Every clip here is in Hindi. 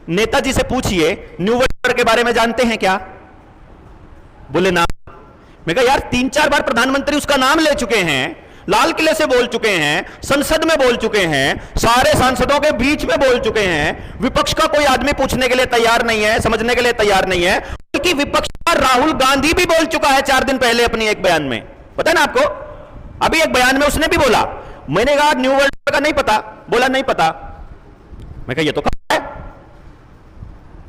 नेताजी से पूछिए न्यू वर्ल्ड ऑर्डर के बारे में जानते हैं क्या? बोले ना। मैं कहा यार 3-4 बार प्रधानमंत्री उसका नाम ले चुके हैं, लाल किले से बोल चुके हैं, संसद में बोल चुके हैं, सारे सांसदों के बीच में बोल चुके हैं, विपक्ष का कोई आदमी पूछने के लिए तैयार नहीं है, समझने के लिए तैयार नहीं है। बल्कि विपक्ष का राहुल गांधी भी बोल चुका है 4 दिन पहले अपनी एक बयान में, पता है ना आपको? अभी एक बयान में उसने भी बोला। मैंने कहा न्यू वर्ल्ड ऑर्डर का नहीं पता, बोला नहीं पता। मैं कहा ये तो कहा है।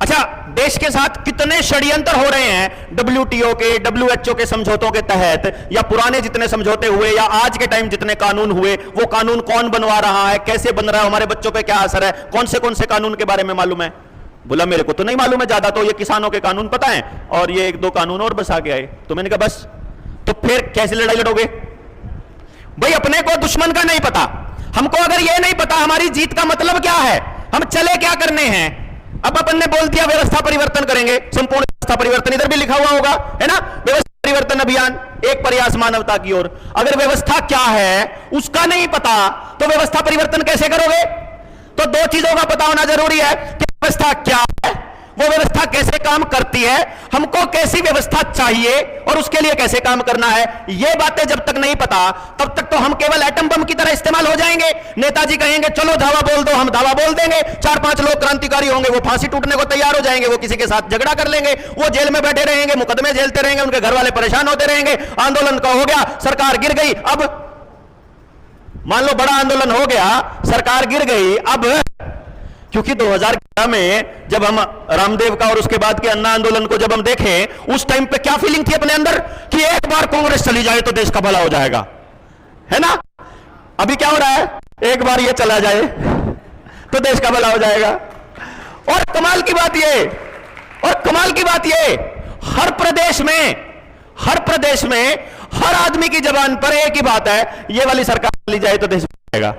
अच्छा, देश के साथ कितने षड्यंत्र हो रहे हैं WTO के, WHO के समझौतों के तहत, या पुराने जितने समझौते हुए या आज के टाइम जितने कानून हुए, वो कानून कौन बनवा रहा है, कैसे बन रहा है, हमारे बच्चों पे क्या असर है, कौन से कानून के बारे में मालूम है? बोला मेरे को तो नहीं मालूम है ज्यादा, तो ये किसानों के कानून पता है और ये 1-2 कानून और बस आगे आए। तो मैंने कहा बस, तो फिर कैसे लड़ाई लड़ोगे भाई? अपने को दुश्मन का नहीं पता, हमको अगर ये नहीं पता हमारी जीत का मतलब क्या है, हम चले क्या करने हैं। अब अपन ने बोल दिया व्यवस्था परिवर्तन करेंगे, संपूर्ण व्यवस्था परिवर्तन, इधर भी लिखा हुआ होगा है ना, व्यवस्था परिवर्तन अभियान, एक प्रयास मानवता की ओर। अगर व्यवस्था क्या है उसका नहीं पता तो व्यवस्था परिवर्तन कैसे करोगे? तो 2 चीजों का पता होना जरूरी है कि व्यवस्था क्या है, वो व्यवस्था कैसे काम करती है, हमको कैसी व्यवस्था चाहिए और उसके लिए कैसे काम करना है। ये बातें जब तक नहीं पता तब तक तो हम केवल एटम बम की तरह इस्तेमाल हो जाएंगे। नेताजी कहेंगे चलो धावा बोल दो, हम धावा बोल देंगे, 4-5 लोग क्रांतिकारी होंगे, वो फांसी टूटने को तैयार हो जाएंगे, वो किसी के साथ झगड़ा कर लेंगे, वो जेल में बैठे रहेंगे, मुकदमे झेलते रहेंगे, उनके घर वाले परेशान होते रहेंगे, आंदोलन का हो गया, सरकार गिर गई। अब मान लो बड़ा आंदोलन हो गया, सरकार गिर गई। अब क्योंकि 2011 में जब हम रामदेव का और उसके बाद के अन्ना आंदोलन को जब हम देखें, उस टाइम पे क्या फीलिंग थी अपने अंदर कि एक बार कांग्रेस चली जाए तो देश का भला हो जाएगा, है ना? अभी क्या हो रहा है? एक बार ये चला जाए तो देश का भला हो जाएगा। और कमाल की बात ये, हर प्रदेश में हर आदमी की जबान पर एक ही बात है, ये वाली सरकार चली जाए तो देश बनेगा।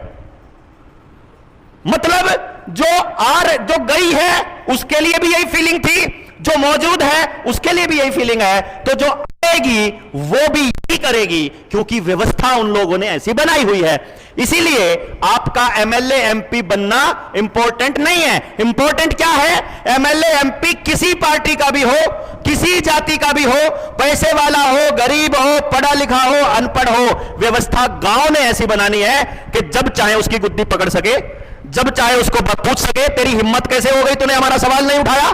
मतलब जो गई है उसके लिए भी यही फीलिंग थी, जो मौजूद है उसके लिए भी यही फीलिंग है, तो जो आएगी वो भी यही करेगी, क्योंकि व्यवस्था उन लोगों ने ऐसी बनाई हुई है। इसीलिए आपका MLA MP बनना इंपॉर्टेंट नहीं है। इंपॉर्टेंट क्या है? MLA MP किसी पार्टी का भी हो, किसी जाति का भी हो, पैसे वाला हो, गरीब हो, पढ़ा लिखा हो, अनपढ़ हो, व्यवस्था गांव ने ऐसी बनानी है कि जब चाहे उसकी गुद्दी पकड़ सके, जब चाहे उसको पूछ सके तेरी हिम्मत कैसे हो गई, तूने हमारा सवाल नहीं उठाया।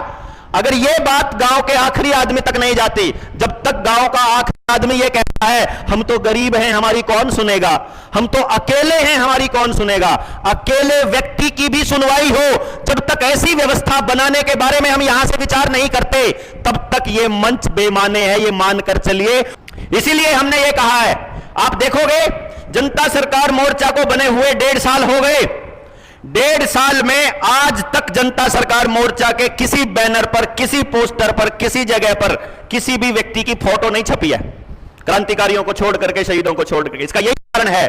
अगर यह बात गांव के आखिरी आदमी तक नहीं जाती, जब तक गांव का आखिरी आदमी यह कहता है हम तो गरीब हैं, हमारी कौन सुनेगा, हम तो अकेले हैं, हमारी कौन सुनेगा, अकेले व्यक्ति की भी सुनवाई हो, जब तक ऐसी व्यवस्था बनाने के बारे में हम यहां से विचार नहीं करते, तब तक यह मंच बेमाने है, यह मानकर चलिए। इसीलिए हमने यह कहा है, आप देखोगे जनता सरकार मोर्चा को बने हुए 1.5 साल हो गए। 1.5 साल में आज तक जनता सरकार मोर्चा के किसी बैनर पर, किसी पोस्टर पर, किसी जगह पर किसी भी व्यक्ति की फोटो नहीं छपी है, क्रांतिकारियों को छोड़ करके, शहीदों को छोड़ करके। इसका यही कारण है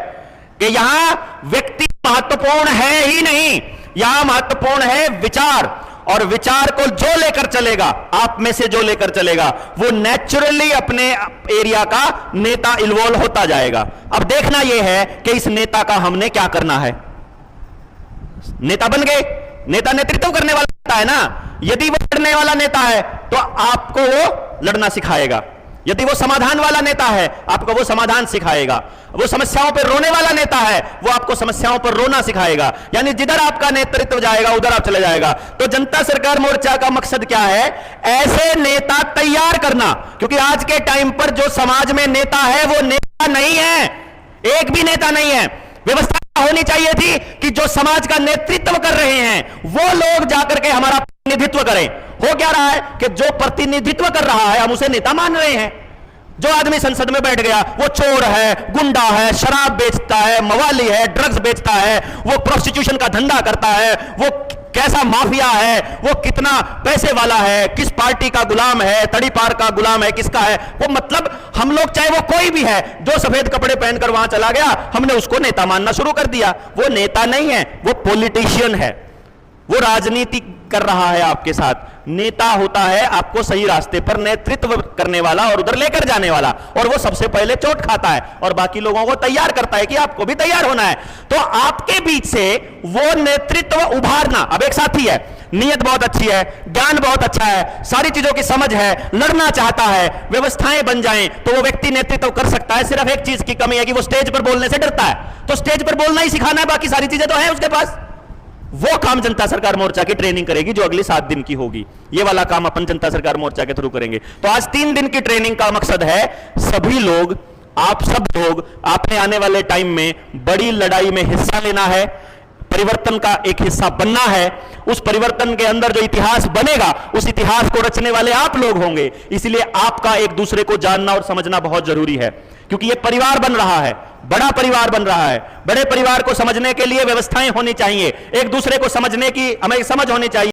कि यहां व्यक्ति महत्वपूर्ण है ही नहीं, यहां महत्वपूर्ण है विचार, और विचार को जो लेकर चलेगा, आप में से जो लेकर चलेगा, वो नेचुरली अपने एरिया का नेता इन्वॉल्व होता जाएगा। अब देखना यह है कि इस नेता का हमने क्या करना है। नेता बन गए, नेता नेतृत्व करने वाला नेता है ना, यदि वो लड़ने वाला नेता है तो आपको वो लड़ना सिखाएगा, यदि वो समाधान वाला नेता है आपको वो समाधान सिखाएगा, वो समस्याओं पर रोने वाला नेता है वो आपको समस्याओं पर रोना सिखाएगा, यानी जिधर आपका नेतृत्व जाएगा उधर आप चले जाएगा। तो जनता सरकार मोर्चा का मकसद क्या है? ऐसे नेता तैयार करना, क्योंकि आज के टाइम पर जो समाज में नेता है वो नेता नहीं है, एक भी नेता नहीं है। व्यवस्था होनी चाहिए थी कि जो समाज का नेतृत्व कर रहे हैं वो लोग जाकर के हमारा प्रतिनिधित्व करें। हो क्या रहा है कि जो प्रतिनिधित्व कर रहा है हम उसे नेता मान रहे हैं। जो आदमी संसद में बैठ गया वो चोर है, गुंडा है, शराब बेचता है, मवाली है, ड्रग्स बेचता है, वो प्रोस्टिट्यूशन का धंधा करता है, वो कैसा माफिया है, वो कितना पैसे वाला है, किस पार्टी का गुलाम है, तड़ी पार का गुलाम है, किसका है वो। मतलब हम लोग चाहे वो कोई भी है, जो सफेद कपड़े पहनकर वहां चला गया हमने उसको नेता मानना शुरू कर दिया। वो नेता नहीं है, वो पॉलिटिशियन है, वो राजनीति कर रहा है आपके साथ। नेता होता है आपको सही रास्ते पर नेतृत्व करने वाला और उधर लेकर जाने वाला, और वो सबसे पहले चोट खाता है और बाकी लोगों को तैयार करता है कि आपको भी तैयार होना है। तो आपके बीच से वो नेतृत्व उभारना, अब एक साथी है नीयत बहुत अच्छी है, ज्ञान बहुत अच्छा है, सारी चीजों की समझ है, लड़ना चाहता है, व्यवस्थाएं बन जाएं तो वो व्यक्ति नेतृत्व कर सकता है। सिर्फ एक चीज की कमी है कि वो स्टेज पर बोलने से डरता है। तो स्टेज पर बोलना ही सिखाना है, बाकी सारी चीजें तो है उसके पास। वो काम जनता सरकार मोर्चा की ट्रेनिंग करेगी जो अगली 7 दिन की होगी। ये वाला काम अपन जनता सरकार मोर्चा के थ्रू करेंगे। तो आज 3 दिन की ट्रेनिंग का मकसद है सभी लोग, आप सब लोग आपने आने वाले टाइम में बड़ी लड़ाई में हिस्सा लेना है, परिवर्तन का एक हिस्सा बनना है। उस परिवर्तन के अंदर जो इतिहास बनेगा उस इतिहास को रचने वाले आप लोग होंगे। इसलिए आपका एक दूसरे को जानना और समझना बहुत जरूरी है, क्योंकि यह परिवार बन रहा है, बड़ा परिवार बन रहा है। बड़े परिवार को समझने के लिए व्यवस्थाएं होनी चाहिए, एक दूसरे को समझने की हमें समझ होनी चाहिए।